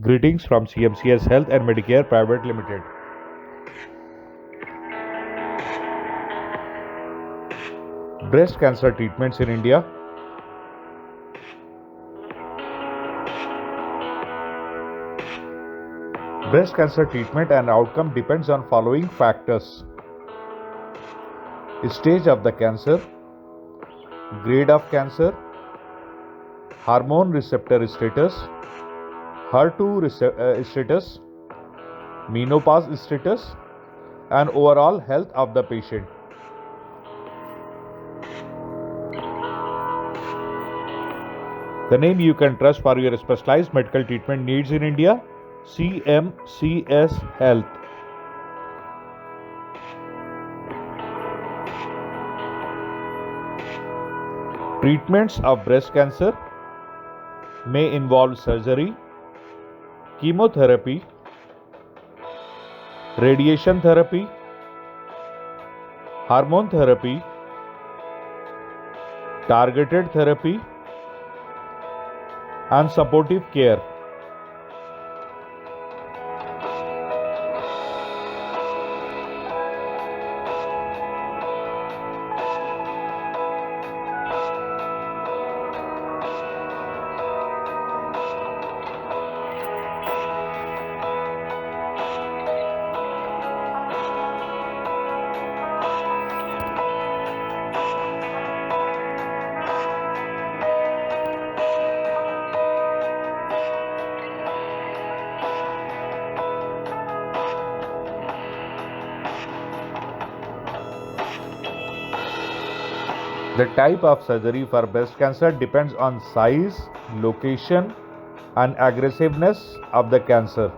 Greetings from CMCS Health and Medicare Private Limited. Breast cancer treatments in India. Breast cancer treatment and outcome depends on following factors: stage of the cancer, grade of cancer, hormone receptor status, HER2 status, menopause status, and overall health of the patient. The name you can trust for your specialized medical treatment needs in India: CMCS Health. Treatments of breast cancer may involve surgery, chemotherapy, radiation therapy, hormone therapy, targeted therapy, and supportive care. The type of surgery for breast cancer depends on size, location, and aggressiveness of the cancer.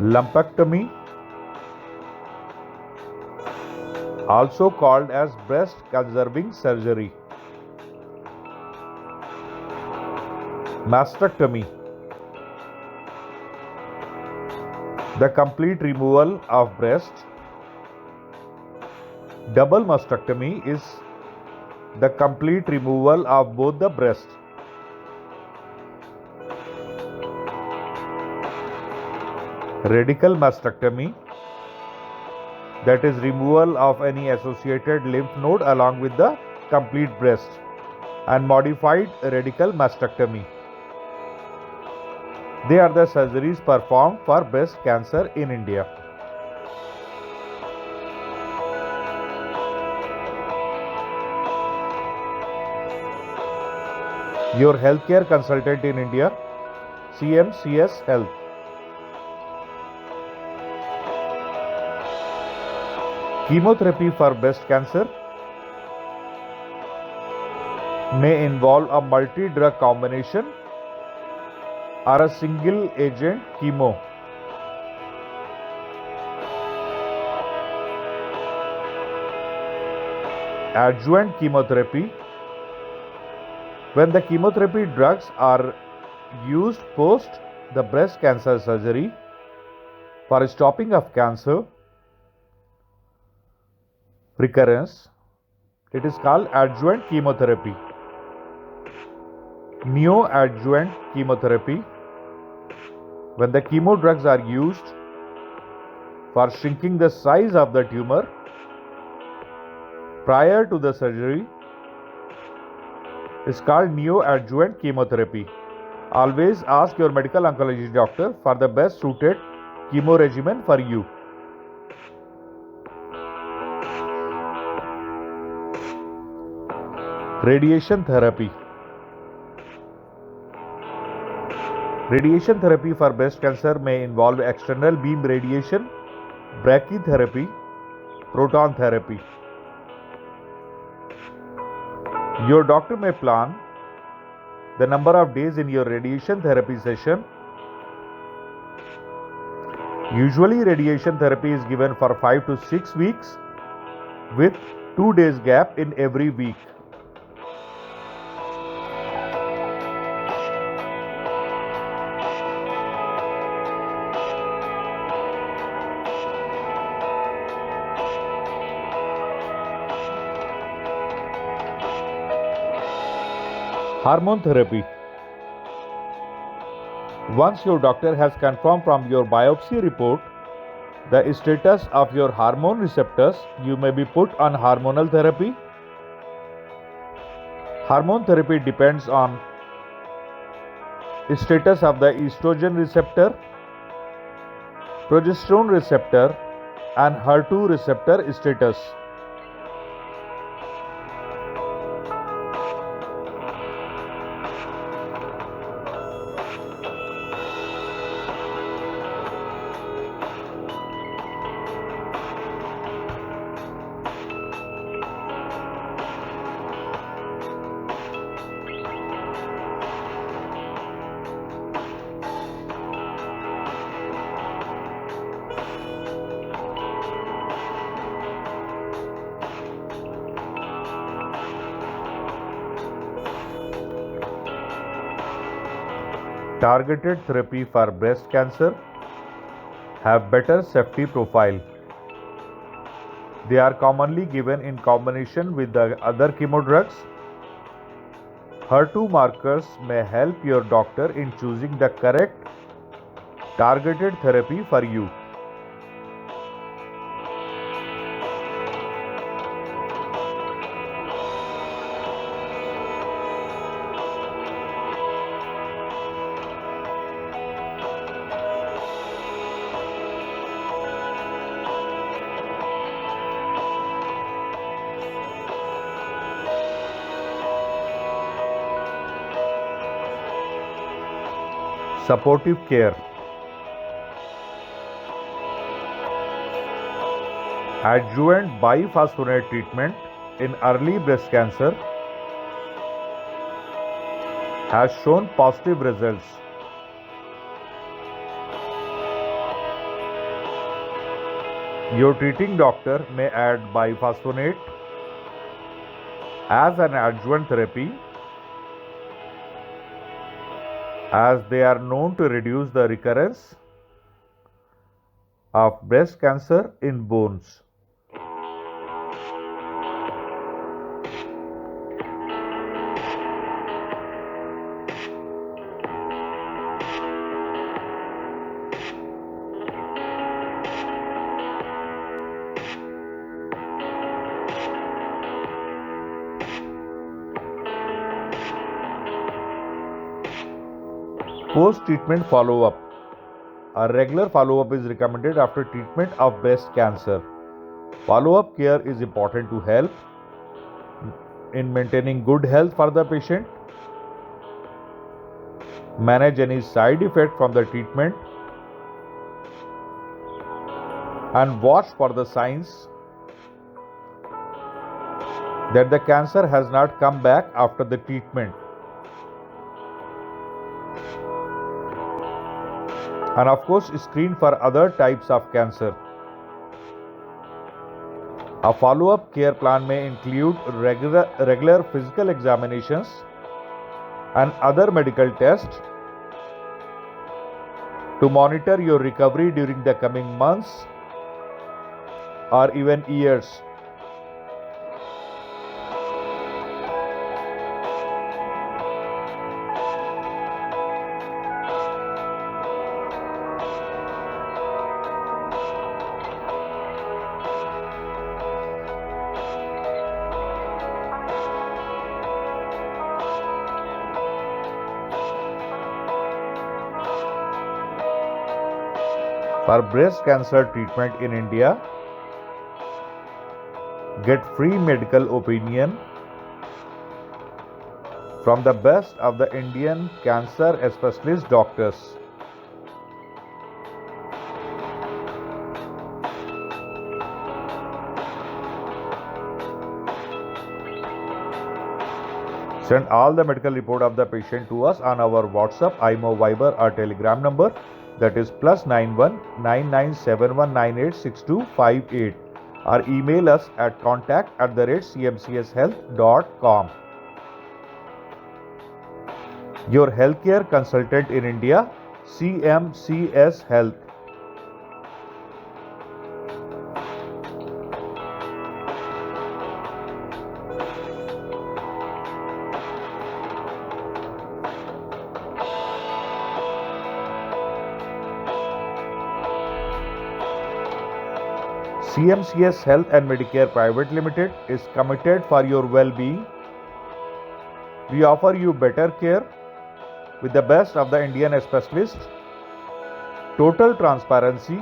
Lumpectomy, also called as breast conserving surgery. Mastectomy, the complete removal of breast. Double mastectomy is the complete removal of both the breasts. Radical mastectomy, that is removal of any associated lymph node along with the complete breast, and modified radical mastectomy. They are the surgeries performed for breast cancer in India. Your healthcare consultant in India: CMCS Health. Chemotherapy for breast cancer may involve a multi-drug combination or a single agent chemo. Adjuvant chemotherapy, when the chemotherapy drugs are used post the breast cancer surgery for stopping of cancer recurrence, it is called adjuvant chemotherapy. Neoadjuvant chemotherapy, when the chemo drugs are used for shrinking the size of the tumor prior to the surgery, is called neoadjuvant chemotherapy. Always ask your medical oncology doctor for the best suited chemo regimen for you. Radiation therapy. Radiation therapy for breast cancer may involve external beam radiation, brachytherapy, proton therapy. Your doctor may plan the number of days in your radiation therapy session. Usually, radiation therapy is given for 5 to 6 weeks with 2 days gap in every week. Hormone therapy. Once your doctor has confirmed from your biopsy report the status of your hormone receptors, you may be put on hormonal therapy. Hormone therapy depends on status of the estrogen receptor, progesterone receptor, and HER2 receptor status. Targeted therapy for breast cancer have better safety profile. They are commonly given in combination with the other chemo drugs. HER2 markers may help your doctor in choosing the correct targeted therapy for you. Supportive care. Adjuvant biphosphonate treatment in early breast cancer has shown positive results. Your treating doctor may add biphosphonate as an adjuvant therapy, as they are known to reduce the recurrence of breast cancer in bones. Post-treatment follow-up. A regular follow-up is recommended after treatment of breast cancer. Follow-up care is important to help in maintaining good health for the patient, manage any side effect from the treatment, and watch for the signs that the cancer has not come back after the treatment. And of course, screen for other types of cancer. A follow-up care plan may include regular physical examinations and other medical tests to monitor your recovery during the coming months or even years. For breast cancer treatment in India, get free medical opinion from the best of the Indian cancer specialist doctors. Send all the medical report of the patient to us on our WhatsApp, IMO, Viber or Telegram number, that is +91 9971986258, or email us at contact@cmcshealth.com. Your healthcare consultant in India, CMCS Health. CMCS Health and Medicare Private Limited is committed for your well-being. We offer you better care with the best of the Indian specialists, total transparency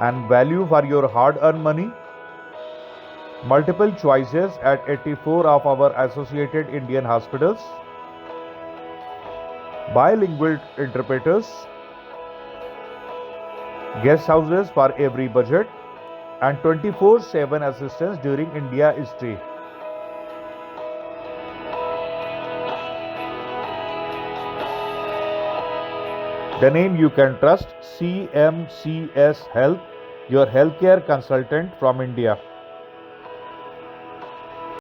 and value for your hard-earned money, multiple choices at 84 of our associated Indian hospitals, bilingual interpreters, guest houses for every budget, and 24/7 assistance during India stay. The name you can trust, CMCS Health, your healthcare consultant from India.